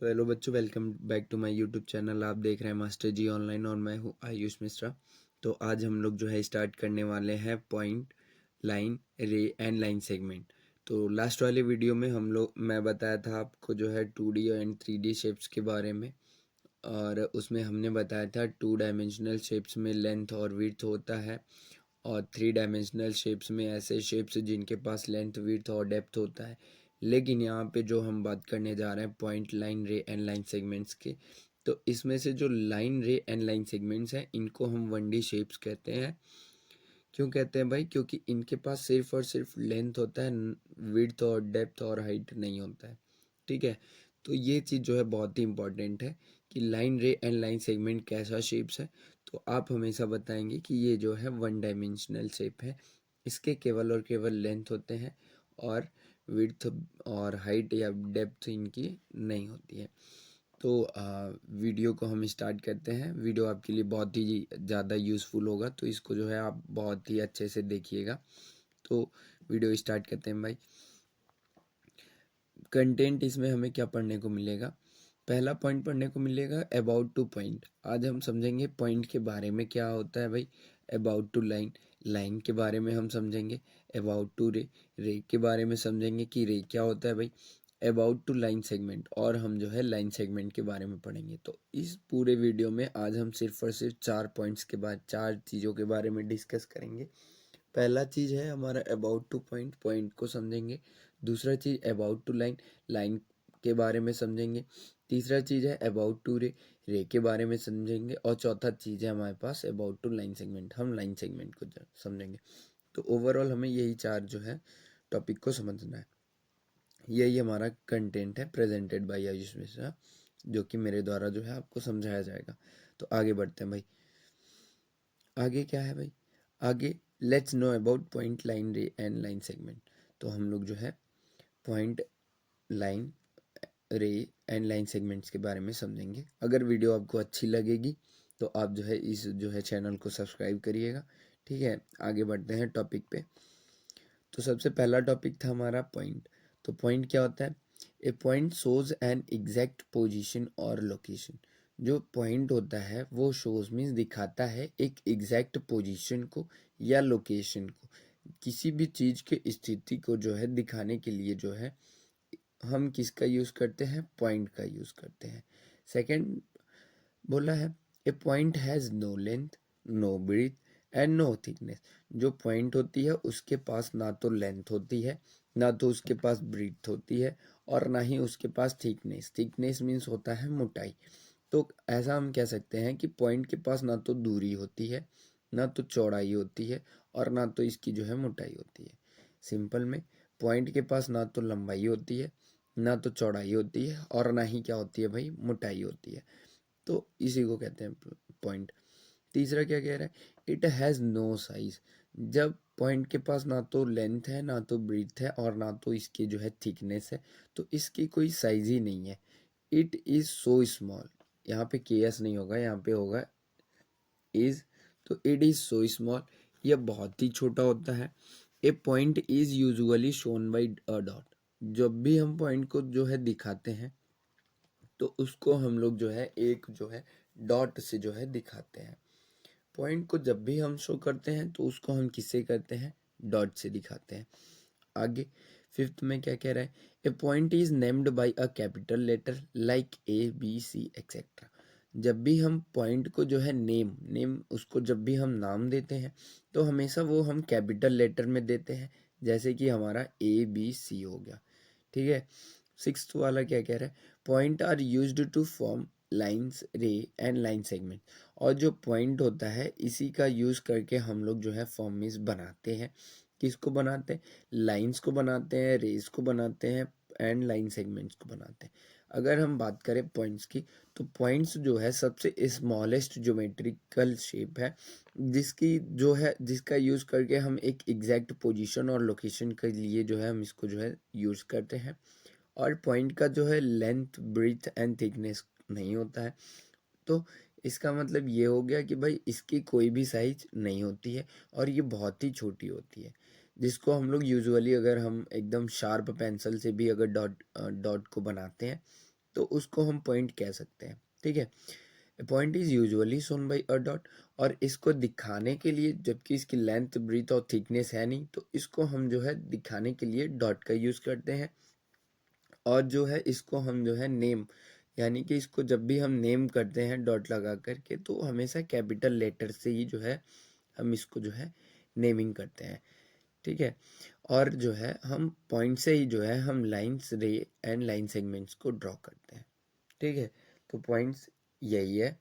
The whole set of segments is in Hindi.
सो हेलो बच्चों, welcome back to my YouTube channel. आप देख रहे हैं मास्टर जी ऑनलाइन और मैं हूँ आयुष मिश्रा। तो आज हम लोग जो है स्टार्ट करने वाले हैं पॉइंट, लाइन, रे एंड लाइन सेगमेंट। तो लास्ट वाले वीडियो में मैं बताया था आपको जो है 2D एंड 3D शेप्स के बारे में, और उसमें हमने बताया था 2 डायमेंशनल शेप्स में लेंथ और विड्थ होता है, और 3 डायमेंशनल शेप्स में ऐसे शेप्स जिनके पास लेंथ, विड्थ और डेप्थ होता है। लेकिन यहाँ पे जो हम बात करने जा रहे हैं पॉइंट, लाइन, रे एंड लाइन सेगमेंट्स के, तो इसमें से जो लाइन, रे एंड लाइन सेगमेंट्स हैं इनको हम 1D शेप्स कहते हैं। क्यों कहते हैं भाई? क्योंकि इनके पास सिर्फ और सिर्फ लेंथ होता है, विड्थ और डेप्थ और हाइट नहीं होता है। ठीक है, तो ये चीज़ जो है बहुत ही इंपॉर्टेंट है कि लाइन, रे एंड लाइन सेगमेंट कैसा शेप्स है। तो आप हमेशा बताएंगे कि ये जो है 1 डायमेंशनल शेप है, इसके केवल और केवल लेंथ होते हैं और विड्थ और हाइट या डेप्थ इनकी नहीं होती है। तो वीडियो को हम स्टार्ट करते हैं। वीडियो आपके लिए बहुत ही ज़्यादा यूज़फुल होगा, तो इसको जो है आप बहुत ही अच्छे से देखिएगा। तो वीडियो स्टार्ट करते हैं भाई। कंटेंट इसमें हमें क्या पढ़ने को मिलेगा? पहला पॉइंट पढ़ने को मिलेगा अबाउट टू पॉइंट। आज हम समझेंगे पॉइंट के बारे में क्या होता है भाई। अबाउट टू लाइन, लाइन के बारे में हम समझेंगे। अबाउट टू रे, रे के बारे में समझेंगे कि रे क्या होता है भाई। अबाउट टू लाइन सेगमेंट, और हम जो है लाइन सेगमेंट के बारे में पढ़ेंगे। तो इस पूरे वीडियो में आज हम सिर्फ और सिर्फ 4 पॉइंट्स के बाद 4 चीज़ों के बारे में डिस्कस करेंगे। पहला चीज़ है हमारा अबाउट टू पॉइंट, पॉइंट को समझेंगे। दूसरा चीज़ अबाउट टू लाइन, लाइन के बारे में समझेंगे। तीसरा चीज़ है अबाउट टू रे, रे के बारे में समझेंगे। और चौथा चीज़ है हमारे पास अबाउट टू लाइन सेगमेंट, हम लाइन सेगमेंट को समझेंगे। तो ओवरऑल हमें यही 4 जो है टॉपिक को समझना है। यही हमारा कंटेंट है प्रेजेंटेड बाय आयुष मिश्रा, जो कि मेरे द्वारा जो है आपको समझाया जाएगा। तो आगे बढ़ते हैं भाई। आगे क्या है भाई? आगे let's know about point, line, रे एंड लाइन सेगमेंट। तो हम लोग जो है पॉइंट, लाइन, रे एंड लाइन सेगमेंट्स के बारे में समझेंगे। अगर वीडियो आपको अच्छी लगेगी तो आप जो है इस जो है चैनल को सब्सक्राइब करिएगा। ठीक है, आगे बढ़ते हैं टॉपिक पे। तो सबसे पहला टॉपिक था हमारा पॉइंट। तो पॉइंट क्या होता है? A point shows an exact position और लोकेशन। जो पॉइंट होता है वो शोज मीन्स दिखाता है एक एग्जैक्ट पोजीशन को या लोकेशन को। किसी भी चीज़ के स्थिति को जो है दिखाने के लिए जो है हम किसका यूज़ करते हैं? पॉइंट का यूज़ करते हैं। सेकंड बोला है a point has no length, no breadth and no thickness. जो पॉइंट होती है उसके पास ना तो लेंथ होती है, ना तो उसके पास ब्रीथ होती है, और ना ही उसके पास थिकनेस। थिकनेस मीन्स होता है मोटाई। तो ऐसा हम कह सकते हैं कि पॉइंट के पास ना तो दूरी होती है, ना तो चौड़ाई होती है, और ना तो इसकी जो है मोटाई होती है। सिंपल में पॉइंट के पास ना तो लंबाई होती है, ना तो चौड़ाई होती है, और ना ही क्या होती है भाई, मोटाई होती है। तो इसी को कहते हैं पॉइंट। तीसरा क्या कह रहा है? It has no size. जब पॉइंट के पास ना तो लेंथ है, ना तो ब्रीथ है, और ना तो इसकी जो है थिकनेस है, तो इसकी कोई साइज ही नहीं है। It is so small. यहाँ पे के एस नहीं होगा, यहाँ पे होगा इज। तो इट इज़ सो स्मॉल, यह बहुत ही छोटा होता है। A point is usually shown by a dot. जब भी हम पॉइंट को जो है दिखाते हैं तो उसको हम लोग जो है एक जो है डॉट से जो है दिखाते हैं। पॉइंट को जब भी हम शो करते हैं तो उसको हम किससे करते हैं? डॉट से दिखाते हैं। आगे फिफ्थ में क्या कह रहा है? A point is named by a capital letter like A B C etcetera. जब भी हम पॉइंट को जो है नेम नेम उसको जब भी हम नाम देते हैं तो हमेशा वो हम कैपिटल लेटर में देते हैं, जैसे कि हमारा ए बी सी हो गया। ठीक है। सिक्स्थ वाला क्या कह रहा है? Point are used to form lines, ray and line segment. और जो पॉइंट होता है इसी का यूज़ करके हम लोग जो है फॉर्म्स बनाते हैं। किसको बनाते हैं? लाइंस को बनाते हैं, रेस को बनाते हैं, एंड लाइन सेगमेंट्स को बनाते हैं। अगर हम बात करें पॉइंट्स की, तो पॉइंट्स जो है सबसे स्मॉलेस्ट ज्योमेट्रिकल शेप है, जिसकी जो है जिसका यूज़ करके हम एक एग्जैक्ट पोजीशन और लोकेशन के लिए जो है हम इसको जो है यूज़ करते हैं। और पॉइंट का जो है लेंथ, ब्रीथ एंड थिकनेस नहीं होता है। तो इसका मतलब ये हो गया कि भाई इसकी कोई भी साइज नहीं होती है, और ये बहुत ही छोटी होती है, जिसको हम लोग यूजुअली अगर हम एकदम शार्प पेंसिल से भी अगर डॉट को बनाते हैं तो उसको हम पॉइंट कह सकते हैं। ठीक है, point is usually shown by a dot, और इसको दिखाने के लिए, जबकि इसकी लेंथ ब्रीथ और थिकनेस है नहीं, तो इसको हम जो है दिखाने के लिए डॉट का यूज करते हैं। और जो है इसको हम जो है नेम, यानी कि इसको जब भी हम नेम करते हैं डॉट लगा करके, तो हमेशा कैपिटल लेटर से ही जो है हम इसको जो है नेमिंग करते हैं। ठीक है, और जो है हम पॉइंट से ही जो है हम lines, ray and line segments को ड्रॉ करते हैं। ठीक है, तो पॉइंट्स यही है,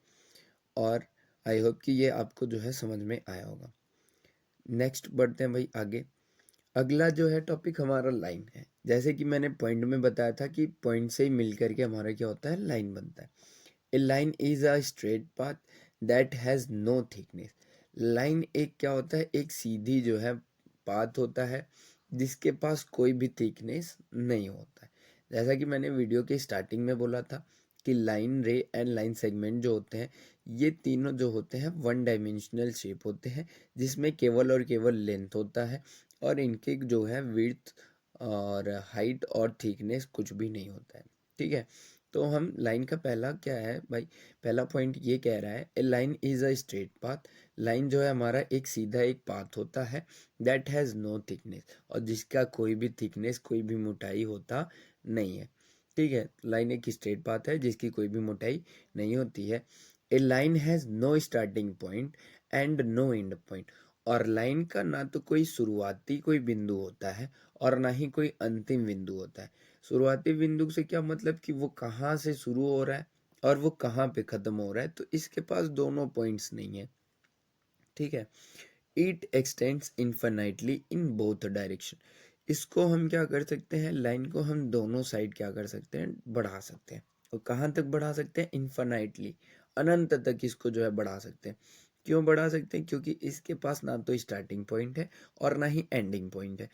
और आई होप कि ये आपको जो है समझ में आया होगा। नेक्स्ट बढ़ते हैं भाई आगे। अगला जो है टॉपिक हमारा लाइन है। जैसे कि मैंने पॉइंट में बताया था कि पॉइंट से ही मिल करके हमारा क्या होता है, लाइन बनता है। A line is a straight path that has no thickness. Line एक क्या होता है, एक सीधी जो है पाथ होता है जिसके पास कोई भी थिकनेस नहीं होता है। जैसा कि मैंने वीडियो के स्टार्टिंग में बोला था कि लाइन, रे एंड लाइन सेगमेंट जो होते हैं, ये तीनों जो होते हैं वन डायमेंशनल शेप होते हैं, जिसमें केवल और केवल लेंथ होता है, और इनके जो है विड्थ और हाइट और थिकनेस कुछ भी नहीं होता है। ठीक है, तो हम लाइन का पहला क्या है भाई, पहला पॉइंट ये कह रहा है, a line is a straight path. Line जो है हमारा एक सीधा एक पाथ होता है, दैट हैज़ नो थिकनेस, और जिसका कोई भी थिकनेस, कोई भी मोटाई होता नहीं है। ठीक है, लाइन एक स्ट्रेट पाथ है जिसकी कोई भी मोटाई नहीं होती है। A line has no starting point and no end point, और लाइन का ना तो कोई शुरुआती कोई बिंदु होता है और ना ही कोई अंतिम बिंदु होता है। शुरुआती बिंदु से क्या मतलब कि वो कहाँ से शुरू हो रहा है और वो कहाँ पे खत्म हो रहा है, तो इसके पास दोनों पॉइंट्स नहीं है। ठीक है, it extends infinitely in both direction. इसको हम क्या कर सकते हैं, लाइन को हम दोनों साइड क्या कर सकते हैं, बढ़ा सकते हैं। और कहाँ तक बढ़ा सकते हैं, इन्फिनाइटली, अनंत तक इसको जो है बढ़ा सकते हैं। क्यों बढ़ा सकते हैं, क्योंकि इसके पास ना तो स्टार्टिंग पॉइंट है और ना ही एंडिंग पॉइंट है।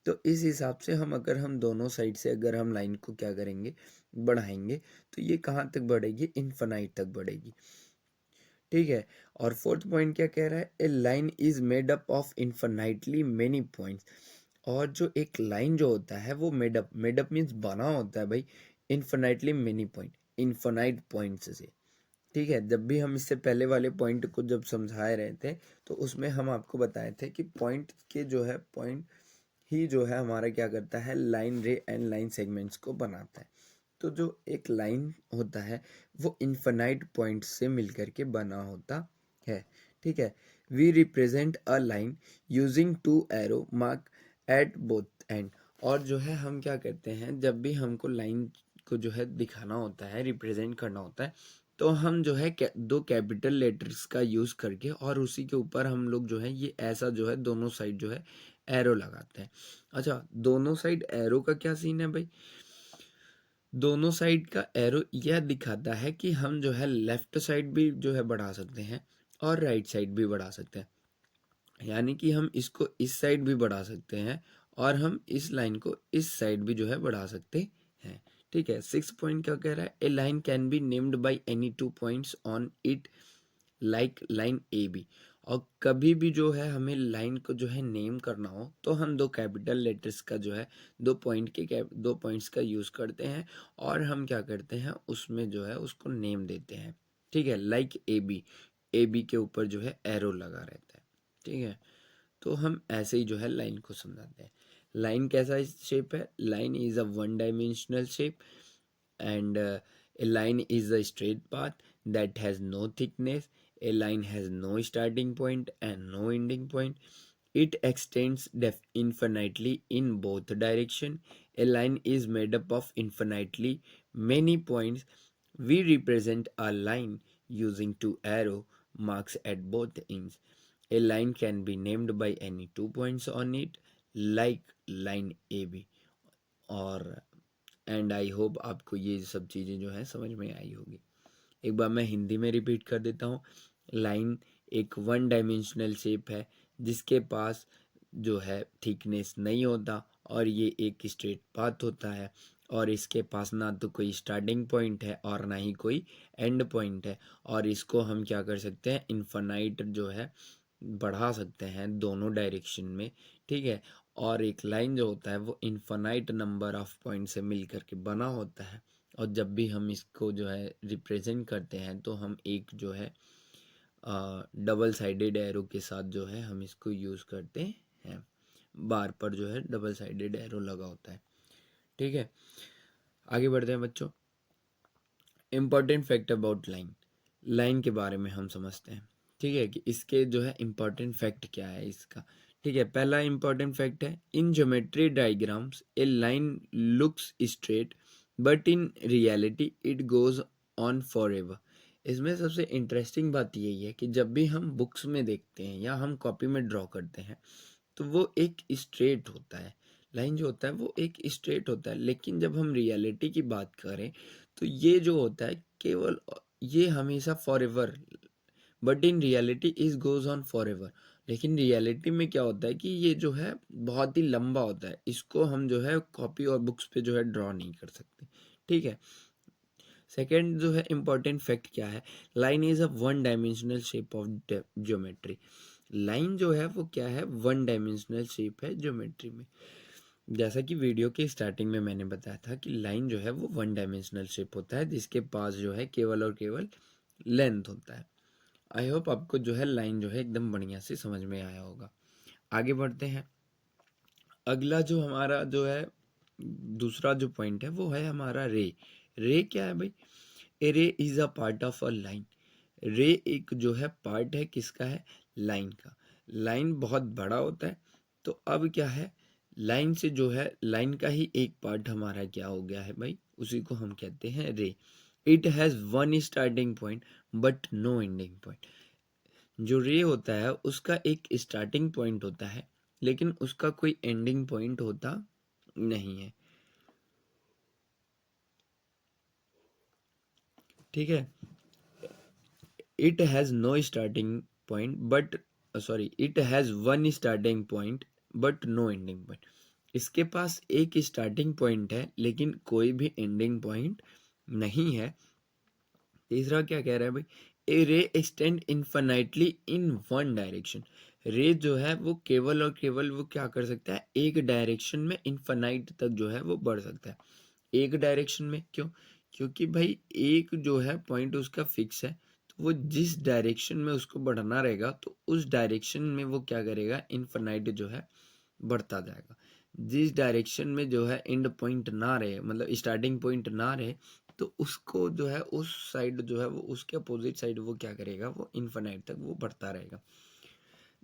तो इस हिसाब से हम, अगर हम दोनों साइड से अगर हम लाइन को क्या करेंगे, बढ़ाएंगे, तो ये कहाँ तक बढ़ेगी, इन्फिनाइट तक बढ़ेगी। ठीक है, और फोर्थ पॉइंट क्या कह रहा है, a line is made up of infinitely many points. और जो एक लाइन जो होता है वो मेडअप, मेडअप मीन्स बना होता है भाई, infinitely many point, infinite points से। ठीक है, जब भी हम इससे पहले वाले पॉइंट को जब समझा रहे थे, तो उसमें हम आपको बताए थे कि पॉइंट के जो है, पॉइंट ही जो है हमारा क्या करता है, लाइन, रे एंड लाइन सेगमेंट्स को बनाता है। तो जो एक लाइन होता है वो इन्फिनाइट पॉइंट से मिलकर के बना होता है। ठीक है, we represent a line using two arrow mark at both end. और जो है हम क्या करते हैं, जब भी हमको लाइन को जो है दिखाना होता है, रिप्रेजेंट करना होता है, तो हम जो है दो कैपिटल लेटर्स का यूज करके, और उसी के ऊपर हम लोग जो है ये ऐसा जो है दोनों साइड जो है एरो लगाते हैं। अच्छा, दोनों साइड एरो का क्या सीन है भाई, दोनों साइड का एरो यह दिखाता है कि हम जो है लेफ्ट साइड भी जो है बढ़ा सकते हैं और राइट साइड भी बढ़ा सकते हैं। यानी कि हम इसको इस साइड भी बढ़ा सकते हैं और हम इस लाइन को इस साइड भी जो है बढ़ा सकते हैं। ठीक है, सिक्स पॉइंट क्या कह रहा है, a line can be named by any two points on it like line A B. और कभी भी जो है हमें लाइन को जो है नेम करना हो, तो हम दो कैपिटल लेटर्स का जो है, दो पॉइंट्स का यूज करते हैं, और हम क्या करते हैं उसमें जो है उसको नेम देते हैं। ठीक है, like A B, A B के ऊपर जो है एरो लगा रहता है। ठीक है, तो हम ऐसे ही जो है लाइन को समझाते हैं। लाइन कैसा शेप है, line is a one dimensional shape, and a line is a straight path that has no thickness. A line has no starting point and no ending point. It extends infinitely in both direction. A line is made up of infinitely many points. We represent a line using two arrow marks at both ends. A line can be named by any 2 points on it, like line AB. और एंड आई होप आपको ये सब चीज़ें जो है समझ में आई होगी। एक बार मैं हिंदी में रिपीट कर देता हूँ। लाइन एक वन डायमेंशनल शेप है जिसके पास जो है थिकनेस नहीं होता, और ये एक स्ट्रेट पाथ होता है, और इसके पास ना तो कोई स्टार्टिंग पॉइंट है और ना ही कोई एंड पॉइंट है, और इसको हम क्या कर सकते हैं, इन्फिनाइट जो है बढ़ा सकते हैं दोनों डायरेक्शन में। ठीक है, और एक लाइन जो होता है वो इन्फिनाइट नंबर ऑफ पॉइंट से मिल करके बना होता है, और जब भी हम इसको जो है रिप्रेजेंट करते हैं तो हम एक जो है डबल साइडेड एरो के साथ जो है हम इसको यूज़ करते हैं। बार पर जो है डबल साइडेड एरो लगा होता है। ठीक है, आगे बढ़ते हैं बच्चों। Important fact about line, line के बारे में हम समझते हैं। ठीक है, कि इसके जो है इम्पॉर्टेंट फैक्ट क्या है इसका। ठीक है, पहला इम्पॉर्टेंट फैक्ट है, in geometry diagrams A line looks straight but in reality it goes on for ever. इसमें सबसे इंटरेस्टिंग बात यही है कि जब भी हम बुक्स में देखते हैं या हम कॉपी में ड्रॉ करते हैं तो वो एक स्ट्रेट होता है, लाइन जो होता है वो एक स्ट्रेट होता है। लेकिन जब हम रियलिटी की बात करें तो ये जो होता है केवल ये हमेशा for ever, but in reality is goes on for ever. लेकिन रियलिटी में क्या होता है कि ये जो है बहुत ही लंबा होता है, इसको हम जो है कॉपी और बुक्स पे जो है ड्रॉ नहीं कर सकते। ठीक है, सेकेंड जो है इम्पॉर्टेंट फैक्ट क्या है, line is a one dimensional shape of geometry. Line जो है वो क्या है, वन डायमेंशनल शेप है ज्योमेट्री में। जैसा कि वीडियो के स्टार्टिंग में मैंने बताया था कि लाइन जो है वो वन डायमेंशनल शेप होता है जिसके पास जो है केवल और केवल लेंथ होता है। आई होप आपको जो है लाइन जो है एकदम बढ़िया से समझ में आया होगा। आगे बढ़ते हैं। अगला जो हमारा जो है दूसरा जो पॉइंट है वो है हमारा रे। रे क्या है भाई, ए रे is a part of a line. रे एक जो है पार्ट है किसका है, लाइन का। लाइन बहुत बड़ा होता है, तो अब क्या है, लाइन से जो है लाइन का ही एक पार्ट हमारा क्या हो गया है भाई, उसी को हम कहते हैं ray. It has one starting point but no ending point. जो रे होता है उसका एक स्टार्टिंग पॉइंट होता है लेकिन उसका कोई एंडिंग पॉइंट होता नहीं है। ठीक है, it has no starting point but sorry it has one starting point but no ending point. इसके पास एक स्टार्टिंग पॉइंट है लेकिन कोई भी एंडिंग पॉइंट नहीं है। तीसरा क्या कह रहा है भाई, ए रे extend infinitely in one direction. रे जो है वो केवल और केवल वो क्या कर सकता है, एक डायरेक्शन में इन्फिनाइट तक जो है वो बढ़ सकता है। एक डायरेक्शन में क्यों, क्योंकि भाई एक जो है पॉइंट उसका फिक्स है, तो वो जिस डायरेक्शन में उसको बढ़ना रहेगा तो उस डायरेक्शन में वो क्या करेगा, इन्फिनाइट जो है बढ़ता जाएगा। जिस डायरेक्शन में जो है एंड पॉइंट ना रहे, मतलब स्टार्टिंग पॉइंट ना रहे, तो उसको जो है उस साइड जो है वो उसके अपोजिट साइड वो क्या करेगा, वो इन्फिनाइट तक वो बढ़ता रहेगा।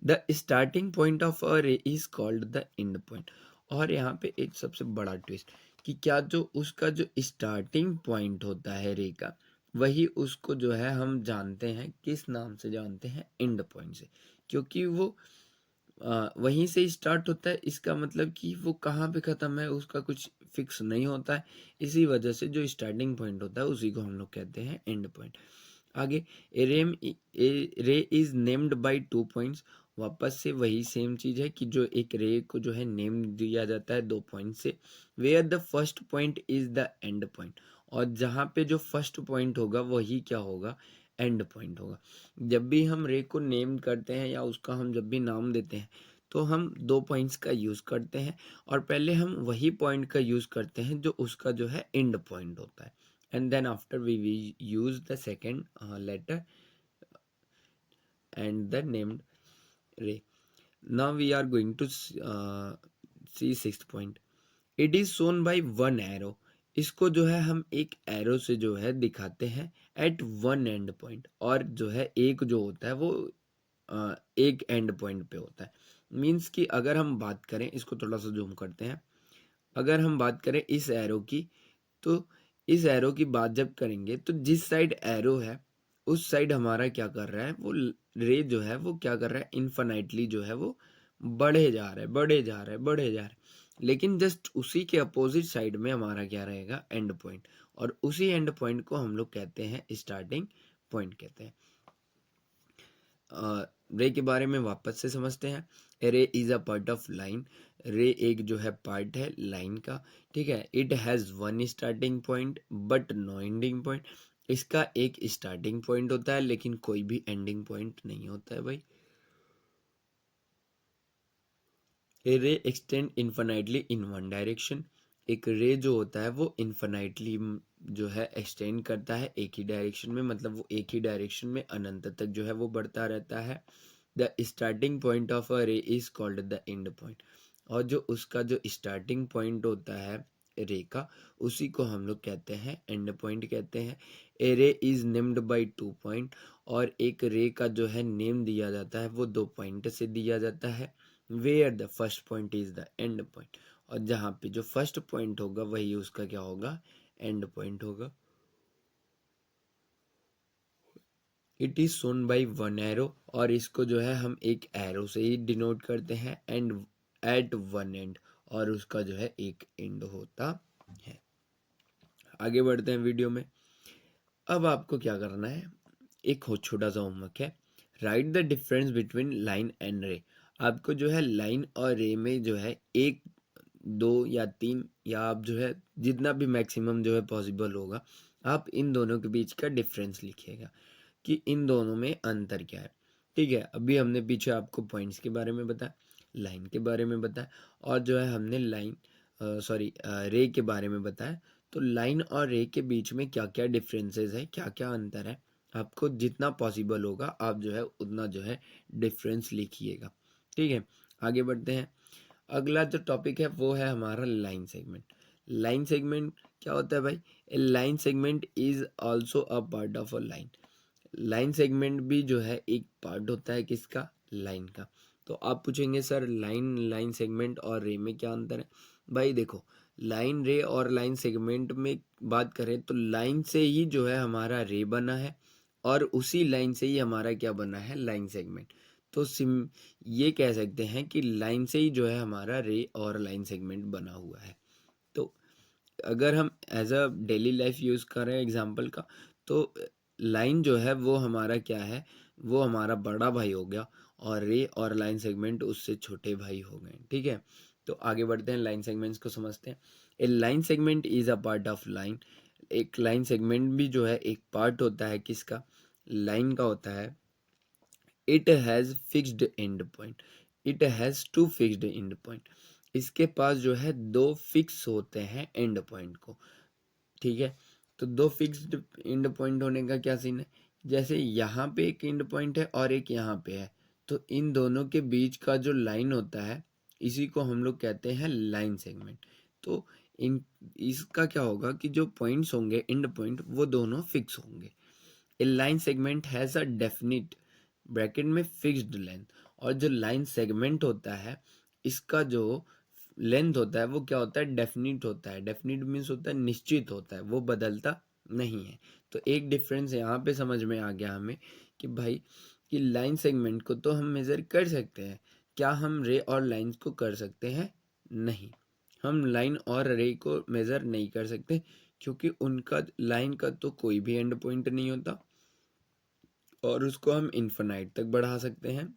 The starting point of a ray is called the end point. और यहाँ पे एक सबसे बड़ा ट्विस्ट कि क्या जो उसका जो स्टार्टिंग पॉइंट होता है रे का, वही उसको जो है हम जानते हैं किस नाम से जानते हैं, एंड पॉइंट से। क्योंकि वो वहीं से स्टार्ट होता है, इसका मतलब कि वो कहाँ पे ख़त्म है उसका कुछ फिक्स नहीं होता है। इसी वजह से जो स्टार्टिंग पॉइंट होता है उसी को हम लोग कहते हैं एंड पॉइंट। आगे, ए रे is named by two points. वापस से वही सेम चीज़ है कि जो एक रे को जो है नेम दिया जाता है दो पॉइंट से। Where the first point is the end point. और जहाँ पे जो फर्स्ट पॉइंट होगा वही क्या होगा, एंड पॉइंट होगा। जब भी हम रे को नेम करते हैं या उसका हम जब भी नाम देते हैं तो हम दो पॉइंट्स का यूज़ करते हैं और पहले हम वही पॉइंट का यूज़ करते हैं जो उसका जो है एंड पॉइंट होता है, and then after we use the second letter and the named ray. Now we are going to see sixth point. It is shown by one arrow. इसको जो है हम एक एरो से जो है दिखाते हैं एट वन एंड पॉइंट। और जो है एक जो होता है वो एक एंड पॉइंट पे होता है। मीन्स कि अगर हम बात करें, इसको थोड़ा सा जूम करते हैं, अगर हम बात करें इस एरो की, तो इस एरो की बात जब करेंगे तो जिस साइड एरो है उस साइड हमारा क्या कर रहा है, वो रे जो है वो क्या कर रहा है, इन्फिनाइटली जो है वो बढ़े जा रहा है, बढ़े जा रहा है, बढ़े जा रहा है। लेकिन जस्ट उसी के अपोजिट साइड में हमारा क्या रहेगा, एंड पॉइंट। और उसी एंड पॉइंट को हम लोग कहते हैं स्टार्टिंग पॉइंट कहते हैं। रे के बारे में वापस से समझते हैं। रे is a part of line. रे एक जो है पार्ट है लाइन का। ठीक है, it has one starting point but no ending point. इसका एक स्टार्टिंग पॉइंट होता है लेकिन कोई भी एंडिंग पॉइंट नहीं होता है भाई। ए रे extend infinitely in one direction. एक रे जो होता है वो इन्फिनाइटली जो है एक्सटेंड करता है एक ही डायरेक्शन में, मतलब वो एक ही डायरेक्शन में अनंत तक जो है वो बढ़ता रहता है। The starting point of a ray is called the end point, और जो उसका जो स्टार्टिंग पॉइंट होता है रे का, उसी को हम लोग कहते हैं एंड पॉइंट कहते हैं। ए रे इज नेम्ड बाय 2 पॉइंट, और एक रे का जो है नेम दिया जाता है वो 2 पॉइंट से दिया जाता है। Where the first point is the end point, और जहाँ पे जो फर्स्ट पॉइंट होगा वही उसका क्या होगा, एंड पॉइंट होगा। It is shown by one arrow, और इसको जो है हम एक एरो से ही डिनोट करते हैं, एंड एट वन एंड, और उसका जो है एक एंड होता है। आगे बढ़ते हैं वीडियो में। अब आपको क्या करना है, एक हो छोटा सा होमवर्क है, right the difference between line and रे। आपको जो है लाइन और रे में जो है एक, दो या तीन, या आप जो है जितना भी मैक्सिमम जो है पॉसिबल होगा, आप इन दोनों के बीच का डिफरेंस लिखिएगा कि इन दोनों में अंतर क्या है। ठीक है, अभी हमने पीछे आपको पॉइंट्स के बारे में बताया, लाइन के बारे में बताया, और जो है हमने लाइन रे के बारे में बताया। तो लाइन और रे के बीच में क्या क्या डिफरेंसेस है, क्या क्या अंतर है, आपको जितना पॉसिबल होगा आप जो है उतना जो है डिफरेंस लिखिएगा। ठीक है, आगे बढ़ते हैं। अगला जो टॉपिक है वो है हमारा लाइन सेगमेंट। लाइन सेगमेंट क्या होता है भाई, a line segment is also a part of a line. Line segment भी जो है एक पार्ट होता है किसका, लाइन का। तो आप पूछेंगे सर लाइन लाइन सेगमेंट और रे में क्या अंतर है। भाई देखो, लाइन रे और लाइन सेगमेंट में बात करें तो लाइन से ही जो है हमारा रे बना है, और उसी लाइन से ही हमारा क्या बना है, लाइन सेगमेंट। तो सिम ये कह सकते हैं कि लाइन से ही जो है हमारा रे और लाइन सेगमेंट बना हुआ है। तो अगर हम as a daily life use कर रहे हैं एग्जांपल का, तो लाइन जो है वो हमारा क्या है, वो हमारा बड़ा भाई हो गया, और रे और लाइन सेगमेंट उससे छोटे भाई हो गए। ठीक है, तो आगे बढ़ते हैं, लाइन सेगमेंट्स को समझते हैं। A line segment is a part of line. एक लाइन सेगमेंट भी जो है एक पार्ट होता है किसका, लाइन का होता है। It has fixed end point, it has two fixed end point. इसके पास जो है दो फिक्स होते हैं एंड पॉइंट को। ठीक है, तो दो फिक्स्ड एंड पॉइंट होने का क्या सीन है, जैसे यहाँ पे एक एंड पॉइंट है और एक यहाँ पे है, तो इन दोनों के बीच का जो लाइन होता है इसी को हम लोग कहते हैं लाइन सेगमेंट। तो इन इसका क्या होगा कि जो पॉइंट्स होंगे एंड पॉइंट वो दोनों फिक्स होंगे। A line segment has a definite bracket में फिक्स्ड लेंथ, और जो लाइन सेगमेंट होता है इसका जो लेंथ होता है वो क्या होता है, डेफिनिट होता है। डेफिनिट मीन्स होता है निश्चित होता है, वो बदलता नहीं है। तो एक डिफरेंस यहाँ पे समझ में आ गया हमें कि भाई कि लाइन सेगमेंट को तो हम मेज़र कर सकते हैं, क्या हम रे और लाइंस को कर सकते हैं, नहीं। हम लाइन और रे को मेज़र नहीं कर सकते, क्योंकि उनका लाइन का तो कोई भी एंड पॉइंट नहीं होता, और उसको हम इन्फिनाइट तक बढ़ा सकते हैं।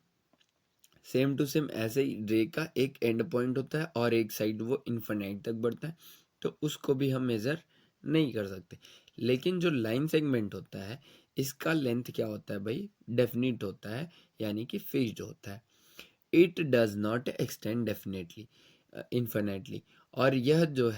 सेम टू सेम ऐसे ही रे का एक एंड पॉइंट होता है और एक साइड वो इन्फिनाइट तक बढ़ता है, तो उसको भी हम मेज़र नहीं कर सकते। लेकिन जो लाइन सेगमेंट होता है इसका लेंथ क्या होता है भाई, डेफिनिट होता है, यानी कि फिक्स्ड होता है। It does not extend definitely infinitely, और यह जो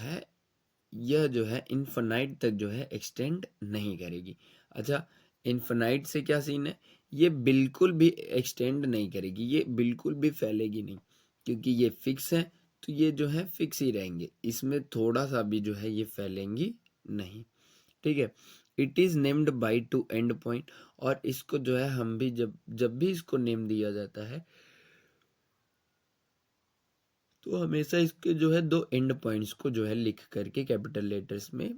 है इन्फिनाइट तक जो है एक्सटेंड नहीं करेगी। अच्छा, इन्फिनाइट से क्या सीन है, ये बिल्कुल भी एक्सटेंड नहीं करेगी, ये बिल्कुल भी फैलेगी नहीं, क्योंकि ये फिक्स है, तो ये जो है फिक्स ही रहेंगे, इसमें थोड़ा सा भी जो है ये फैलेंगी नहीं। ठीक है, it is named by two and point, और इसको जो है हम भी जब जब भी इसको नेम दिया जाता है तो हमेशा इसके जो है दो एंड पॉइंट्स को जो है लिख करके कैपिटल लेटर्स में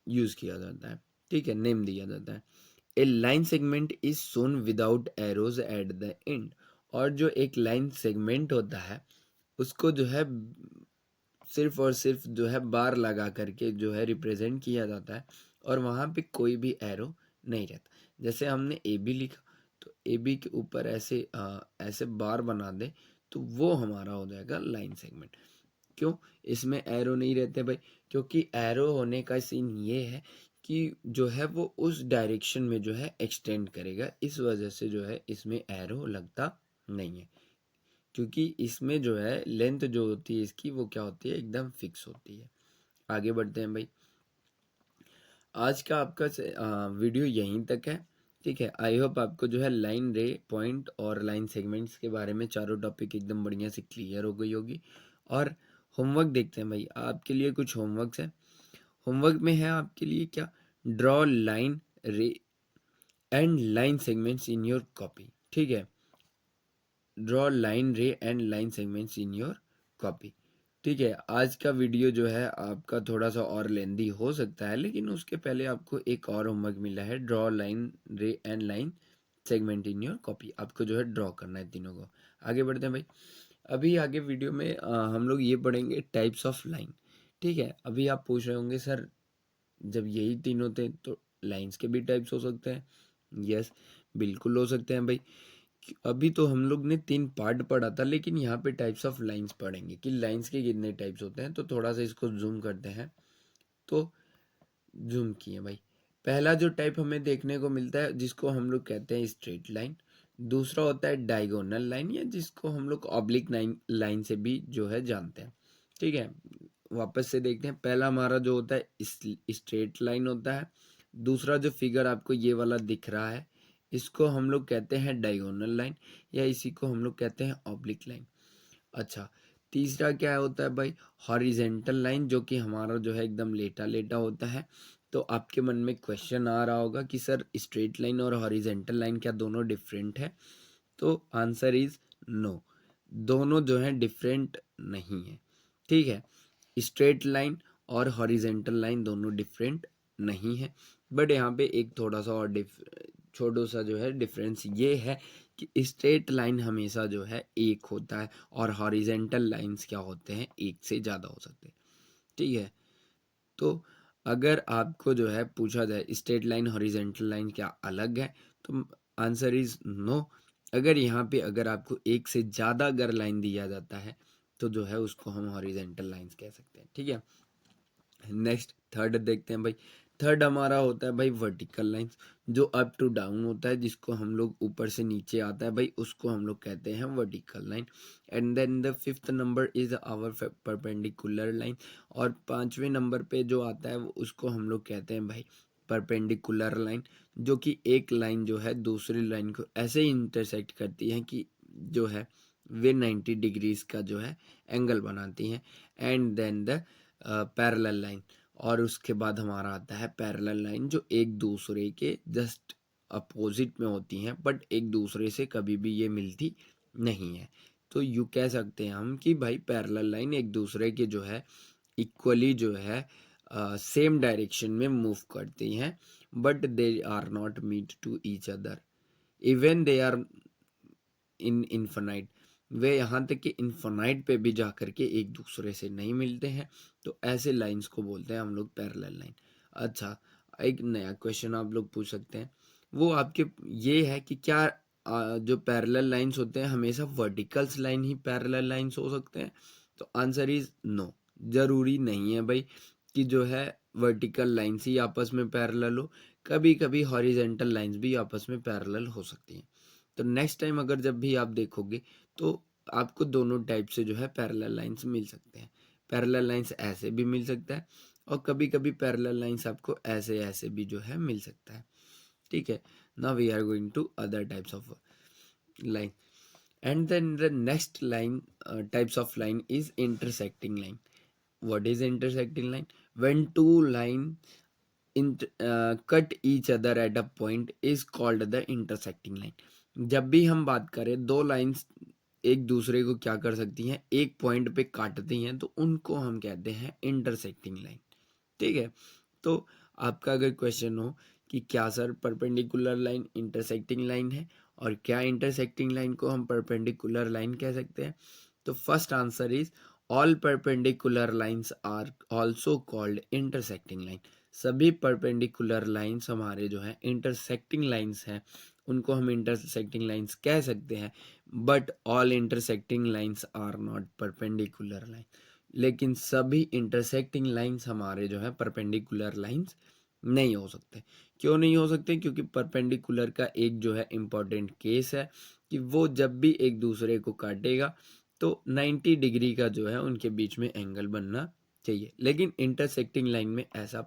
यूज किया जाता है। ठीक है, नेम दिया जाता है। A line segment is shown without arrows at the end, और जो एक लाइन सेगमेंट होता है उसको जो है सिर्फ और सिर्फ जो है बार लगा करके जो है रिप्रेजेंट किया जाता है, और वहाँ पे कोई भी एरो नहीं रहता। जैसे हमने ए बी लिखा, तो ए बी के ऊपर ऐसे बार बना दे, तो वो हमारा हो जाएगा लाइन सेगमेंट। क्यों इसमें एरो नहीं रहते भाई, क्योंकि एरो होने का सीन ये है कि जो है वो उस डायरेक्शन में जो है एक्सटेंड करेगा, इस वजह से जो है इसमें एरो लगता नहीं है, क्योंकि इसमें जो है लेंथ जो होती है इसकी वो क्या होती है, एकदम फिक्स होती है। आगे बढ़ते हैं भाई। आज का आपका वीडियो यहीं तक है, ठीक है। आई होप आपको जो है लाइन रे पॉइंट और लाइन सेगमेंट्स के बारे में चारों टॉपिक एकदम बढ़िया से क्लियर हो गई होगी। और होमवर्क देखते हैं भाई, आपके लिए कुछ होमवर्क है। होमवर्क में है आपके लिए क्या, ड्रॉ लाइन रे and line segments in your copy, ठीक है। ड्रॉ लाइन रे and line segments in your copy, ठीक है। आज का वीडियो जो है आपका थोड़ा सा और लेंदी हो सकता है, लेकिन उसके पहले आपको एक और होमवर्क मिला है, ड्रॉ लाइन रे and line segment in your copy. आपको जो है ड्रॉ करना है तीनों को। आगे बढ़ते हैं भाई। अभी आगे वीडियो में हम लोग ये पढ़ेंगे टाइप्स ऑफ लाइन, ठीक है। अभी आप पूछ रहे होंगे सर जब यही तीनों थे तो लाइंस के भी टाइप्स हो सकते हैं। यस, बिल्कुल हो सकते हैं भाई। अभी तो हम लोग ने 3 पार्ट पढ़ा था, लेकिन यहाँ पे टाइप्स ऑफ लाइंस पढ़ेंगे कि लाइंस के कितने टाइप्स होते हैं। तो थोड़ा सा इसको जूम करते हैं, तो जूम किए भाई। पहला जो टाइप हमें देखने को मिलता है जिसको हम लोग कहते हैं स्ट्रेट लाइन। दूसरा होता है डायगोनल लाइन, या जिसको हम लोग ऑब्लिक लाइन से भी जो है जानते हैं, ठीक है। वापस से देखते हैं, पहला हमारा जो होता है स्ट्रेट लाइन होता है। दूसरा जो फिगर आपको ये वाला दिख रहा है, इसको हम लोग कहते हैं डायगोनल लाइन, या इसी को हम लोग कहते हैं ऑब्लिक लाइन। अच्छा, तीसरा क्या होता है भाई, हॉरिजेंटल लाइन, जो कि हमारा जो है एकदम लेटा लेटा होता है। तो आपके मन में क्वेश्चन आ रहा होगा कि सर स्ट्रेट लाइन और हॉरिजेंटल लाइन क्या दोनों डिफरेंट है? तो आंसर इज नो, दोनों जो है डिफरेंट नहीं है, ठीक है। स्ट्रेट लाइन और हॉरिजेंटल लाइन दोनों डिफरेंट नहीं है। बट यहाँ पे एक थोड़ा सा और छोटा सा जो है डिफरेंस ये है कि स्ट्रेट लाइन हमेशा जो है एक होता है, और हॉरिजेंटल लाइंस क्या होते हैं, एक से ज़्यादा हो सकते हैं, ठीक है। तो अगर आपको जो है पूछा जाए स्ट्रेट लाइन हॉरिजेंटल लाइन क्या अलग है, तो आंसर इज नो। अगर यहाँ पे अगर आपको एक से ज़्यादा अगर लाइन दिया जाता है तो जो है उसको हम हॉरिजेंटल लाइंस कह सकते हैं, ठीक है। नेक्स्ट थर्ड देखते हैं भाई। थर्ड हमारा होता है भाई वर्टिकल लाइंस, जो अप टू डाउन होता है, जिसको हम लोग ऊपर से नीचे आता है भाई, उसको हम लोग कहते हैं vertical line. And then the fifth number is our perpendicular line. और 5वें नंबर पे जो आता है उसको हम लोग कहते हैं भाई परपेंडिकुलर लाइन, जो कि एक लाइन जो है दूसरी लाइन को ऐसे इंटरसेक्ट करती है कि जो है वे 90 डिग्रीज का जो है एंगल बनाती हैं। And then the parallel line, और उसके बाद हमारा आता है पैरेलल लाइन, जो एक दूसरे के जस्ट अपोजिट में होती हैं, बट एक दूसरे से कभी भी ये मिलती नहीं है। तो यू कह सकते हैं हम कि भाई पैरेलल लाइन एक दूसरे के जो है इक्वली जो है सेम डायरेक्शन में मूव करती हैं, but they are not meet to each other, even they are in infinite. वे यहाँ तक कि इन्फिनाइट पे भी जा करके एक दूसरे से नहीं मिलते हैं। तो ऐसे लाइंस को बोलते हैं हम लोग पैरेलल लाइन। अच्छा, एक नया क्वेश्चन आप लोग पूछ सकते हैं, वो आपके ये है कि क्या जो पैरेलल लाइंस होते हैं हमेशा वर्टिकल्स लाइन ही पैरेलल लाइंस हो सकते हैं? तो आंसर इज नो, जरूरी नहीं है भाई कि जो है वर्टिकल लाइंस ही आपस में पैरेलल हो, कभी कभी हॉरिजेंटल लाइंस भी आपस में पैरेलल हो सकती हैं। तो नेक्स्ट टाइम अगर जब भी आप देखोगे तो आपको दोनों टाइप से जो है पैरेलल लाइंस मिल सकते हैं। पैरेलल लाइंस ऐसे भी मिल सकता है, और कभी कभी पैरेलल लाइंस आपको ऐसे ऐसे भी जो है मिल सकता है, ठीक है। Now we are going to other types of line. And then the next line types of line is intersecting line. What is intersecting line? When two line cut each other at a point is called the intersecting line. जब भी हम बात करें दो लाइंस एक दूसरे को क्या कर सकती हैं, एक पॉइंट पे काटती हैं, तो उनको हम कहते हैं इंटरसेक्टिंग लाइन, ठीक है। तो आपका अगर क्वेश्चन हो कि क्या sir perpendicular line intersecting line है, और क्या इंटरसेक्टिंग लाइन को हम परपेंडिकुलर लाइन कह सकते हैं, तो first answer is all perpendicular lines are also called intersecting line. सभी परपेंडिकुलर लाइंस हमारे जो है इंटरसेक्टिंग लाइंस हैं, उनको हम इंटरसेक्टिंग लाइंस कह सकते हैं। But all intersecting lines are not perpendicular line. लेकिन सभी इंटरसेक्टिंग लाइंस हमारे जो है परपेंडिकुलर लाइंस नहीं हो सकते। क्यों नहीं हो सकते? क्योंकि परपेंडिकुलर का एक जो है इम्पॉर्टेंट केस है कि वो जब भी एक दूसरे को काटेगा तो 90 डिग्री का जो है उनके बीच में एंगल बनना चाहिए, लेकिन इंटरसेक्टिंग लाइन में ऐसा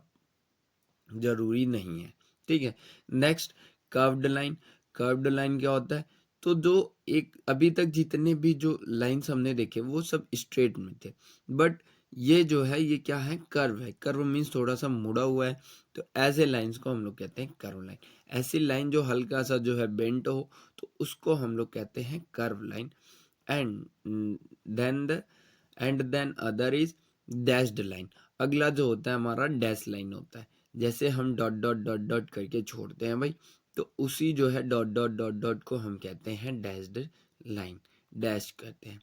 जरूरी नहीं है। ठीक है। Next, curved line. Curved line क्या होता है? तो जो एक अभी तक जितने भी जो लाइंस हमने देखे वो सब स्ट्रेट में थे, बट ये जो है ये क्या है? कर्व है। कर्व मीन्स थोड़ा सा मुड़ा हुआ है, तो ऐसे लाइंस को हम लोग कहते हैं कर्व लाइन। ऐसी लाइन जो हल्का सा जो है बेंट हो, तो उसको हम लोग कहते हैं curve line. And then the and then other is dashed line. अगला जो होता है हमारा डैश लाइन होता है। जैसे हम डॉट डॉट डॉट डॉट करके छोड़ते हैं भाई, तो उसी जो है डॉट डॉट डॉट डॉट को हम कहते हैं डैश्ड लाइन, डैश कहते हैं।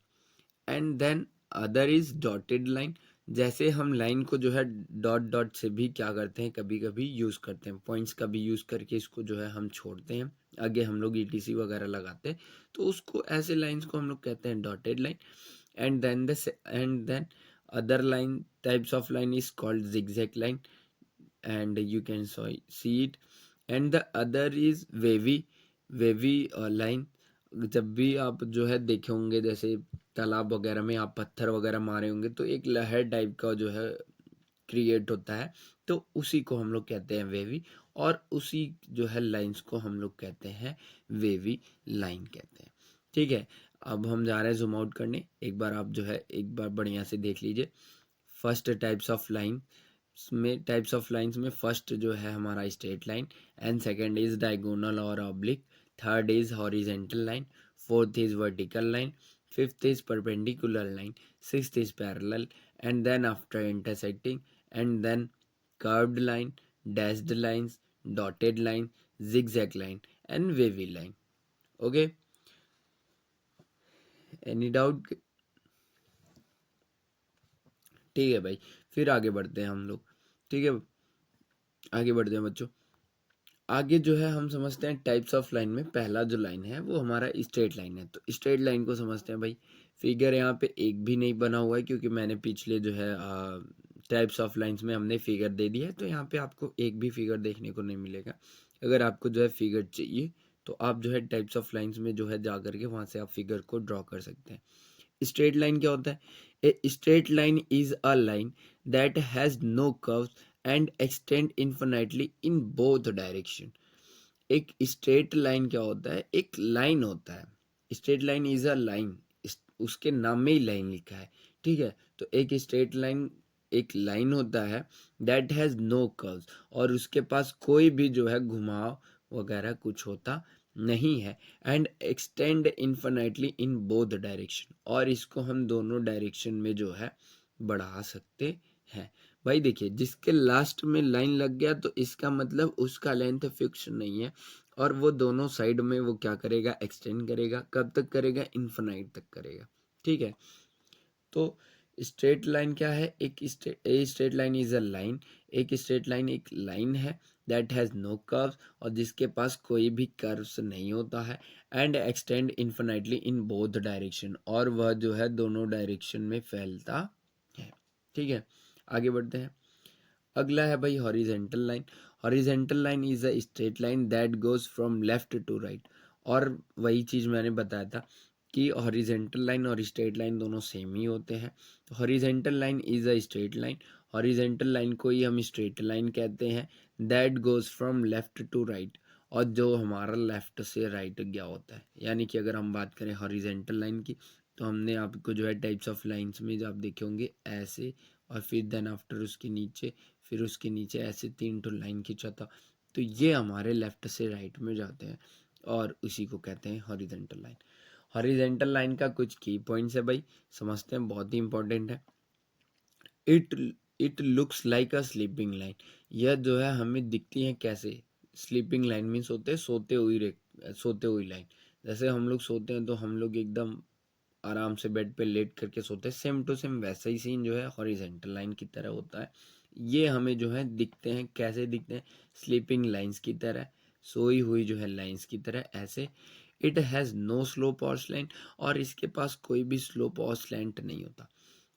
And then other is dotted line. जैसे हम लाइन को जो है डॉट डॉट से भी क्या करते हैं, कभी कभी यूज करते हैं, पॉइंट्स का भी यूज करके इसको जो है हम छोड़ते हैं, आगे हम लोग ईटीसी वगैरह लगाते हैं, तो उसको ऐसे लाइंस को हम लोग कहते हैं dotted line. And then other line types of line is called zigzag line, and you can see it. And the other is wavy line। जब भी आप जो है देखे होंगे, जैसे तालाब वगैरह में आप पत्थर वगैरह मारे होंगे, तो एक लहर टाइप का जो है क्रिएट होता है, तो उसी को हम लोग कहते हैं वेवी। और उसी जो है लाइंस को हम लोग कहते हैं वेवी लाइन कहते हैं। ठीक है। अब हम जा रहे हैं जूम आउट करने। एक बार आप जो है एक बार बढ़िया से देख लीजिए। फर्स्ट टाइप्स ऑफ लाइन में, टाइप्स ऑफ लाइंस में फर्स्ट जो है हमारा straight line, and second is diagonal और oblique, third is horizontal line, fourth is vertical line, fifth is perpendicular line, sixth is parallel, and then after intersecting, and then curved line, dashed lines, dotted line, zigzag line and wavy line. Okay, any doubt? ठीक है भाई, फिर आगे बढ़ते हैं हम लोग। ठीक है, आगे बढ़ते हैं बच्चों। आगे जो है हम समझते हैं टाइप्स ऑफ लाइन में पहला जो लाइन है वो हमारा स्ट्रेट लाइन है। तो स्ट्रेट लाइन को समझते हैं भाई। फिगर यहाँ पे एक भी नहीं बना हुआ है, क्योंकि मैंने पिछले जो है टाइप्स ऑफ लाइंस में हमने फिगर दे दिया है, तो यहाँ पे आपको एक भी फिगर देखने को नहीं मिलेगा। अगर आपको जो है फिगर चाहिए, तो आप जो है टाइप्स ऑफ लाइंस में जो है जा करके वहाँ से आप फिगर को ड्रॉ कर सकते हैं। स्ट्रेट लाइन क्या होता है? A straight line is a line that has no curves and extend infinitely in both direction. एक स्ट्रेट लाइन क्या होता है? एक लाइन होता है। Straight line is a line, उसके नाम में ही लाइन लिखा है। ठीक है। तो एक स्ट्रेट लाइन एक लाइन होता है दैट हैज नो कर्व्स, और उसके पास कोई भी जो है घुमाव वगैरह कुछ होता नहीं है, and extend infinitely in both direction, और इसको हम दोनों डायरेक्शन में जो है बढ़ा सकते हैं। भाई देखिए, जिसके लास्ट में लाइन लग गया तो इसका मतलब उसका लेंथ फिक्स नहीं है, और वो दोनों साइड में वो क्या करेगा? एक्सटेंड करेगा। कब तक करेगा? इन्फिनाइट तक करेगा। ठीक है। तो स्ट्रेट लाइन क्या है? एक straight line is a line, एक स्ट्रेट लाइन एक लाइन है दैट हैज नो कर्व्स, और जिसके पास कोई भी कर्व्स नहीं होता है, and extend infinitely in both direction, और वह जो है दोनों डायरेक्शन में फैलता है। ठीक है, आगे बढ़ते हैं। अगला है भाई horizontal line. Horizontal line is a straight line that goes from left to right. और वही चीज मैंने बताया था कि हॉरिजेंटल लाइन और स्ट्रेट लाइन दोनों सेम ही होते हैं। तो horizontal line is a straight line. Horizontal line को ही हम स्ट्रेट लाइन कहते हैं, that goes from left to right, और जो हमारा लेफ्ट से राइट गया होता है। यानी कि अगर हम बात करें हॉरिजेंटल लाइन की, तो हमने आपको जो है टाइप्स ऑफ लाइंस में जो आप देखे होंगे ऐसे, और फिर देन आफ्टर उसके नीचे, फिर उसके नीचे ऐसे 3 टू लाइन खींचा था, तो ये हमारे लेफ्ट से राइट में जाते हैं, और उसी को कहते हैं हॉरिजेंटल लाइन। हॉरिजेंटल लाइन का कुछ की पॉइंट्स है भाई, समझते हैं, बहुत ही इंपॉर्टेंट है। It it looks like a sleeping line. यह जो है हमें दिखती है कैसे? स्लीपिंग लाइन मीन्स होते हैं सोते हुई लाइन। जैसे हम लोग सोते हैं तो हम लोग एकदम आराम से बेड पे लेट करके सोते हैं, सेम टू सेम वैसा ही सीन जो है हॉरिजेंटल लाइन की तरह होता है। ये हमें जो है दिखते हैं, कैसे दिखते हैं? स्लीपिंग लाइंस की तरह, सोई हुई जो है लाइंस की तरह, ऐसे। इट हैज़ नो स्लोप और स्लैंट, और इसके पास कोई भी स्लोप और स्लैंट नहीं होता।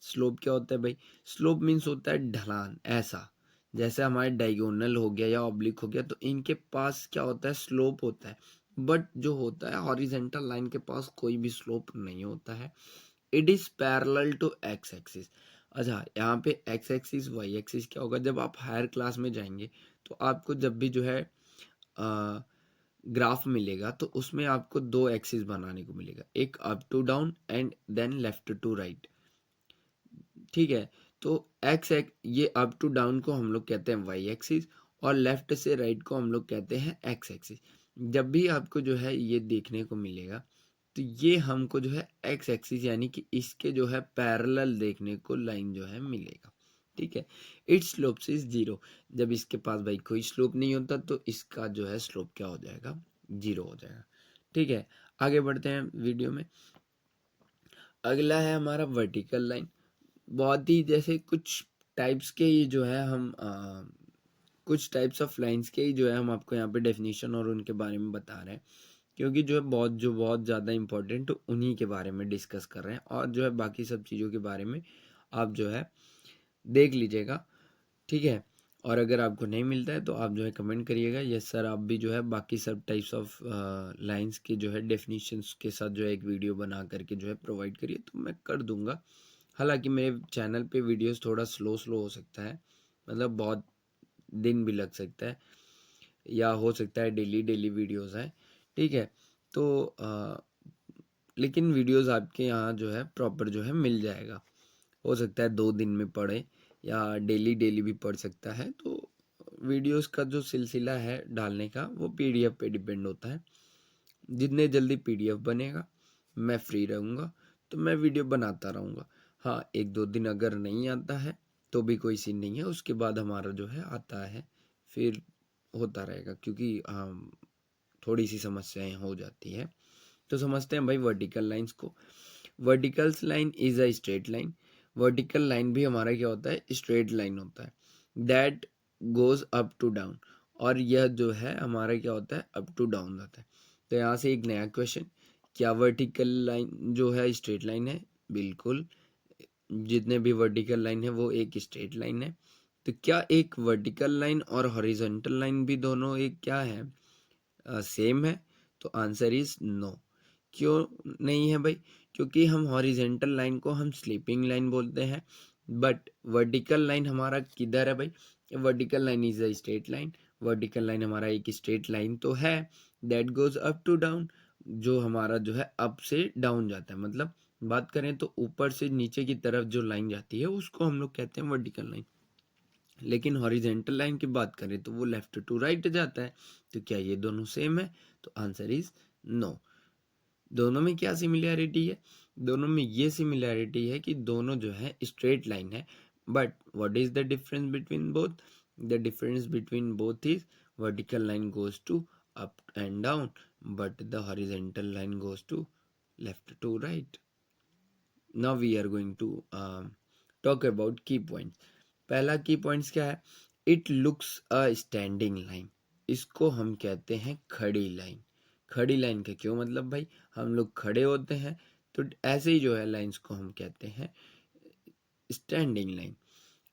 स्लोप क्या होता है भाई? स्लोप मीन्स होता है ढलान, ऐसा जैसे हमारे डायगोनल हो गया या ऑब्लिक हो गया, तो इनके पास क्या होता है? स्लोप होता है। बट जो होता है हॉरिजेंटल लाइन के पास कोई भी स्लोप नहीं होता है। It is parallel to X axis. अच्छा, यहाँ पे एक्स एक्सिस वाई एक्सिस क्या होगा, जब आप हायर क्लास में जाएंगे तो आपको जब भी जो है ग्राफ मिलेगा तो उसमें आपको दो एक्सिस बनाने को मिलेगा, एक up to down and then left to right. ठीक है, तो एक्स एक्स ये अप टू डाउन को हम लोग कहते हैं वाई एक्सिस और लेफ्ट से राइट को हम लोग कहते हैं एक्स एक्सिस। जब भी आपको जो है ये देखने को मिलेगा तो ये हमको जो है एक्स एक्सिस यानी कि इसके जो है पैरेलल देखने को लाइन जो है मिलेगा। ठीक है, इट्स स्लोप इज जीरो। जब इसके पास भाई कोई स्लोप नहीं होता तो इसका जो है स्लोप क्या हो जाएगा, जीरो हो जाएगा। ठीक है, आगे बढ़ते हैं वीडियो में। अगला है हमारा वर्टिकल लाइन। बहुत ही जैसे कुछ टाइप्स के ही जो है हम कुछ टाइप्स ऑफ लाइंस के ही जो है हम आपको यहाँ पे डेफिनेशन और उनके बारे में बता रहे हैं, क्योंकि जो बहुत ज़्यादा इम्पोर्टेंट उन्हीं के बारे में डिस्कस कर रहे हैं, और जो है बाकी सब चीज़ों के बारे में आप जो है देख लीजिएगा। ठीक है, और अगर आपको नहीं मिलता है तो आप जो है कमेंट करिएगा, यस सर आप भी जो है बाकी सब टाइप्स ऑफ लाइंस के जो है डेफिनेशंस के साथ जो है एक वीडियो बना करके जो है प्रोवाइड करिए, तो मैं कर दूंगा। हालांकि मेरे चैनल पे वीडियोस थोड़ा स्लो हो सकता है, मतलब बहुत दिन भी लग सकता है, या हो सकता है डेली डेली वीडियोस हैं। ठीक है, तो लेकिन वीडियोस आपके यहाँ जो है प्रॉपर जो है मिल जाएगा। हो सकता है 2 दिन में पढ़े या डेली डेली भी पढ़ सकता है। तो वीडियोस का जो सिलसिला है डालने का वो पीडीएफ पे डिपेंड होता है। जितने जल्दी पीडीएफ बनेगा मैं फ्री रहूँगा तो मैं वीडियो बनाता रहूँगा। हाँ, 1-2 दिन अगर नहीं आता है तो भी कोई सीन नहीं है, उसके बाद हमारा जो है आता है, फिर होता रहेगा, क्योंकि थोड़ी सी समस्याएं हो जाती है। तो समझते हैं भाई वर्टिकल लाइंस को। Verticals line is a straight line. Vertical line भी हमारा क्या होता है, स्ट्रेट लाइन होता है, that goes up to down. और यह जो है हमारा क्या होता है, अप टू डाउन जाता है। तो यहाँ से एक नया क्वेश्चन, क्या वर्टिकल लाइन जो है स्ट्रेट लाइन है? बिल्कुल, जितने भी वर्टिकल लाइन है वो एक स्ट्रेट लाइन है। तो क्या एक वर्टिकल लाइन और हॉरिजॉन्टल लाइन भी दोनों एक क्या है, सेम है? तो आंसर इज नो। क्यों नहीं है भाई? क्योंकि हम हॉरिजेंटल लाइन को हम स्लीपिंग लाइन बोलते हैं, बट वर्टिकल लाइन हमारा किधर है भाई? Vertical line is a straight line. Vertical line हमारा एक स्ट्रेट लाइन तो है, that goes up to down, जो हमारा जो है अप से डाउन जाता है। मतलब बात करें तो ऊपर से नीचे की तरफ जो लाइन जाती है उसको हम लोग कहते हैं वर्टिकल लाइन। लेकिन हॉरिजेंटल लाइन की बात करें तो वो लेफ्ट टू राइट जाता है। तो क्या ये दोनों सेम है? तो आंसर इज नो। दोनों में क्या सिमिलैरिटी है? दोनों में ये सिमिलैरिटी है कि दोनों जो है स्ट्रेट लाइन है, but what is the difference between both? The difference between both is vertical line goes to up and down, but the horizontal line goes to left to right. Now we are going to talk about key points. पहला की पॉइंट्स क्या है? It looks a standing line. इसको हम कहते हैं खड़ी लाइन। खड़ी लाइन का क्यों मतलब भाई? हम लोग खड़े होते हैं तो ऐसे ही जो है लाइंस को हम कहते हैं standing line.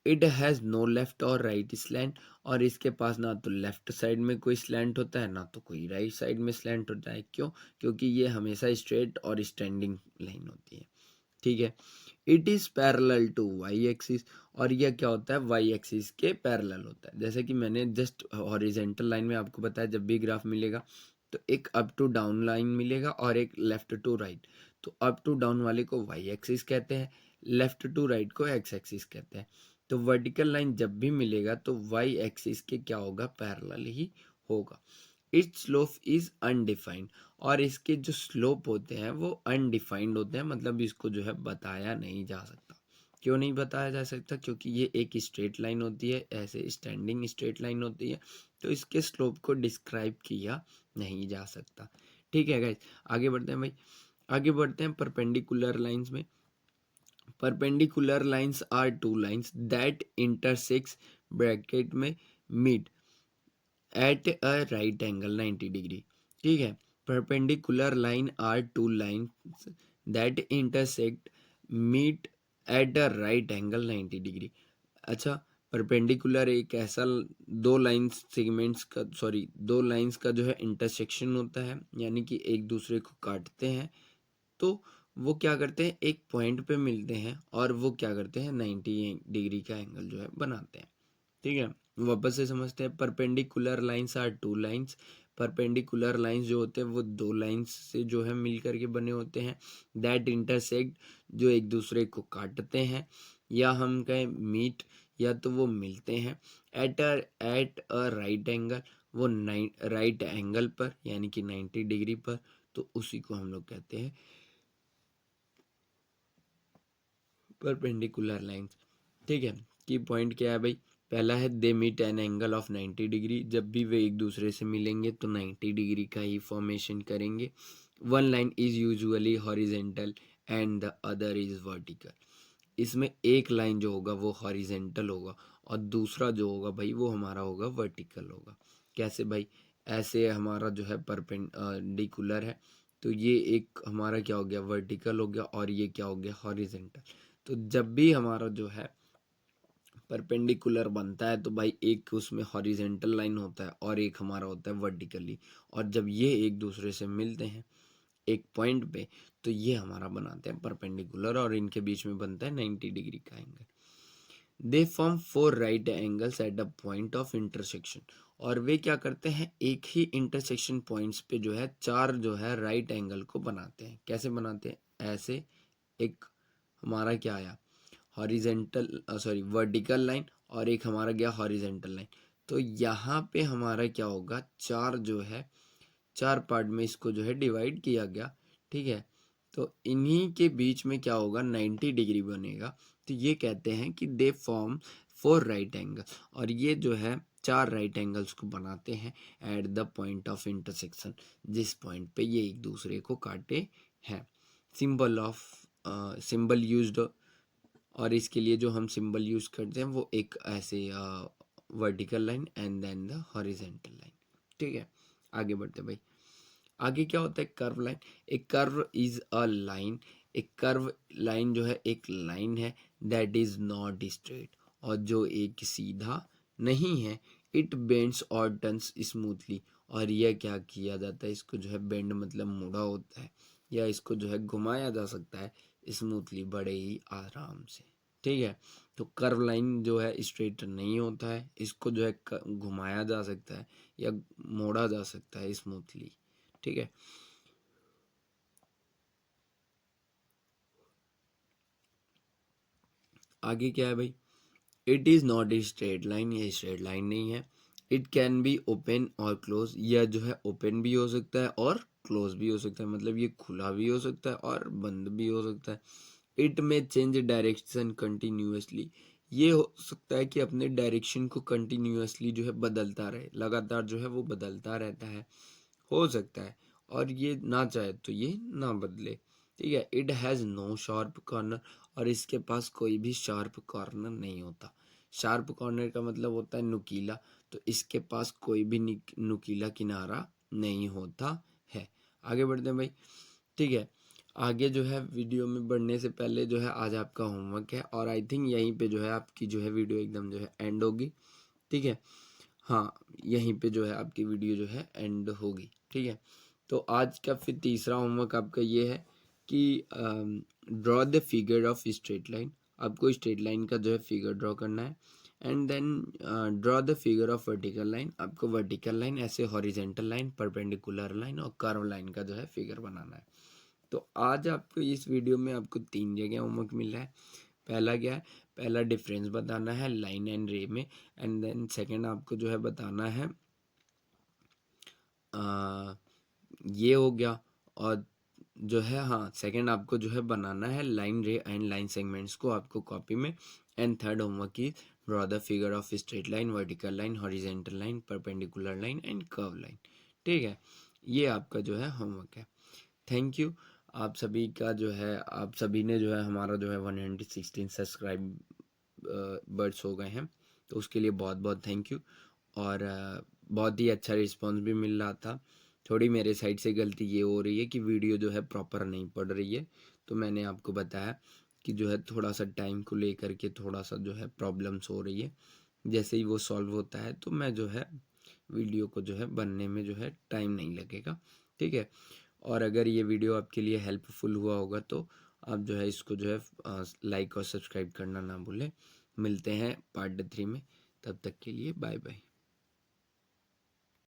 It has no left और राइट स्लैंट। और इसके पास ना तो लेफ्ट साइड में कोई स्लैंट होता है ना तो कोई राइट साइड में स्लैंट होता है। क्यों? क्योंकि ये हमेशा स्ट्रेट और स्टैंडिंग लाइन होती है। ठीक है, it is parallel to Y axis. और यह क्या होता है, वाई एक्सिस के पैरेलल होता है। जैसे कि मैंने जस्ट हॉरिजेंटल लाइन में आपको बताया, जब भी ग्राफ मिलेगा तो एक अप टू डाउन लाइन मिलेगा और एक लेफ्ट टू राइट। तो अप टू डाउन वाले को वाई एक्सिस कहते हैं, लेफ्ट टू राइट को एक्स एक्सिस कहते हैं। तो वर्टिकल लाइन जब भी मिलेगा तो वाई एक्सिस के क्या होगा, पैरेलल ही होगा। It's slope is undefined. और इसके जो स्लोप होते हैं वो अनडिफाइंड होते हैं, मतलब इसको जो है बताया नहीं जा सकता। क्यों नहीं बताया जा सकता? क्योंकि ये एक स्ट्रेट लाइन होती है, ऐसे स्टैंडिंग स्ट्रेट लाइन होती है, तो इसके स्लोप को डिस्क्राइब किया नहीं जा सकता। ठीक है गाइस, आगे बढ़ते हैं भाई। आगे बढ़ते हैं परपेंडिकुलर लाइंस में। Perpendicular lines are two lines that intersect bracket में meet at a right angle 90 degree. ठीक है, perpendicular line are two lines that intersect meet at a right angle 90 degree. अच्छा, परपेंडिकुलर एक ऐसा दो लाइंस सेगमेंट्स का दो लाइंस का जो है इंटरसेक्शन होता है, यानी कि एक दूसरे को काटते हैं, तो वो क्या करते हैं, एक पॉइंट पे मिलते हैं और वो क्या करते हैं 90 डिग्री का एंगल जो है बनाते हैं। ठीक है, वापस से समझते हैं। Perpendicular lines are two lines. Perpendicular lines जो होते हैं वो दो लाइंस से जो है मिल करके बने होते हैं। दैट इंटरसेक्ट, जो एक दूसरे को काटते हैं, या हम कहें मीट, या तो वो मिलते हैं। एट अ राइट एंगल, वो राइट एंगल पर यानी कि 90 डिग्री पर, तो उसी को हम लोग कहते हैं परपेंडिकुलर लाइंस। ठीक है, की पॉइंट क्या है भाई, पहला है they meet an angle of 90 degree. जब भी वे एक दूसरे से मिलेंगे तो 90 डिग्री का ही फॉर्मेशन करेंगे। One line is usually horizontal and the other is vertical. इसमें एक लाइन जो होगा वो हॉरिजेंटल होगा और दूसरा जो होगा भाई वो हमारा होगा वर्टिकल होगा। कैसे भाई, ऐसे हमारा जो है परपेंडिकुलर है, तो ये एक हमारा क्या हो गया, वर्टिकल हो गया, और ये क्या हो गया, हॉरिजेंटल। तो जब भी हमारा जो है परपेंडिकुलर बनता है तो भाई एक उसमें हॉरिजेंटल लाइन होता है और एक हमारा होता है वर्टिकली, और जब ये एक दूसरे से मिलते हैं एक पॉइंट पे तो ये हमारा बनाते हैं परपेंडिकुलर, और इनके बीच में बनता है 90 डिग्री का angle. They form four right angles at the point of intersection. और वे क्या करते हैं, एक ही इंटरसेक्शन पॉइंट्स पे जो है चार जो है राइट एंगल को बनाते हैं। कैसे बनाते हैं, ऐसे एक हमारा क्या आया, हॉरिजेंटल सॉरी वर्टिकल लाइन, और एक हमारा गया हॉरिजेंटल लाइन। तो यहाँ पे हमारा क्या होगा, चार जो है चार पार्ट में इसको जो है डिवाइड किया गया। ठीक है, तो इन्हीं के बीच में क्या होगा, 90 डिग्री बनेगा। तो ये कहते हैं कि they form four right angle, और ये जो है चार राइट एंगल्स को बनाते हैं at the point of intersection, जिस पॉइंट पे ये एक दूसरे को काटे हैं। सिंबल यूज्ड, और इसके लिए जो हम सिंबल यूज करते हैं वो एक ऐसे vertical line and then the horizontal line. ठीक है, आगे बढ़ते भाई। आगे क्या होता है, कर्व लाइन। एक कर्व इज अ लाइन, एक कर्व लाइन जो है एक लाइन है दैट इज नॉट स्ट्रेट, और जो एक सीधा नहीं है। इट बेंड्स और टर्न्स स्मूथली, और यह क्या किया जाता है, इसको जो है बेंड मतलब मुड़ा होता है, या इसको जो है घुमाया जा सकता है स्मूथली, बड़े ही आराम से। ठीक है, तो कर्व लाइन जो है स्ट्रेट नहीं होता है, इसको जो है घुमाया जा सकता है या मोड़ा जा सकता है स्मूथली। ठीक है, आगे क्या है भाई, it is not a straight line, ये स्ट्रेट लाइन नहीं है। इट कैन बी ओपन और क्लोज, यह जो है ओपन भी हो सकता है और क्लोज भी हो सकता है, मतलब ये खुला भी हो सकता है और बंद भी हो सकता है। इट में चेंज डायरेक्शन कंटिन्यूसली, ये हो सकता है कि अपने डायरेक्शन को कंटिन्यूसली जो है बदलता रहे, लगातार जो है वो बदलता रहता है, हो सकता है, और ये ना चाहे तो ये ना बदले। ठीक है, it has no sharp corner, और इसके पास कोई भी शार्प कॉर्नर नहीं होता। शार्प कॉर्नर का मतलब होता है नुकीला, तो इसके पास कोई भी नुकीला किनारा नहीं होता है। आगे बढ़ते हैं भाई। ठीक है, आगे जो है वीडियो में बढ़ने से पहले जो है आज आपका होमवर्क है, और आई थिंक यहीं पे जो है आपकी जो है वीडियो एकदम जो है एंड होगी। ठीक है, हाँ, यहीं पे जो है आपकी वीडियो जो है एंड होगी। ठीक है, तो आज का फिर तीसरा होमवर्क आपका ये है कि draw the figure of straight line. आपको स्ट्रेट लाइन का जो है फिगर ड्रॉ करना है, and then draw the figure of vertical line. आपको वर्टिकल लाइन, ऐसे हॉरिजेंटल लाइन, परपेंडिकुलर लाइन और कर्व लाइन का जो है फिगर बनाना है। तो आज आपको इस वीडियो में आपको तीन जगह होमवर्क मिल रहा है। पहला क्या है, पहला डिफरेंस बताना है लाइन एंड रे में, एंड देन सेकंड आपको जो है बताना है ये हो गया, और जो है हाँ सेकंड आपको जो है बनाना है लाइन रे एंड लाइन सेगमेंट्स को आपको कॉपी में। एंड थर्ड होमवर्क की draw the figure of straight line, vertical line, horizontal line, perpendicular line and curve line. ठीक है, ये आपका जो है होमवर्क है। थैंक यू, आप सभी का जो है, आप सभी ने जो है हमारा जो है 116 सब्सक्राइब बर्ड्स हो गए हैं, तो उसके लिए बहुत बहुत थैंक यू। और बहुत ही अच्छा रिस्पांस भी मिल रहा था। थोड़ी मेरे साइड से गलती ये हो रही है कि वीडियो जो है प्रॉपर नहीं पड़ रही है, तो मैंने आपको बताया कि जो है थोड़ा सा टाइम को लेकर के थोड़ा सा जो है प्रॉब्लम्स हो रही है। जैसे ही वो सॉल्व होता है तो मैं जो है वीडियो को जो है बनने में जो है टाइम नहीं लगेगा। ठीक है, और अगर ये वीडियो आपके लिए हेल्पफुल हुआ होगा तो आप जो है इसको जो है लाइक और सब्सक्राइब करना ना भूलें। मिलते हैं पार्ट 3 में, तब तक के लिए बाय बाय।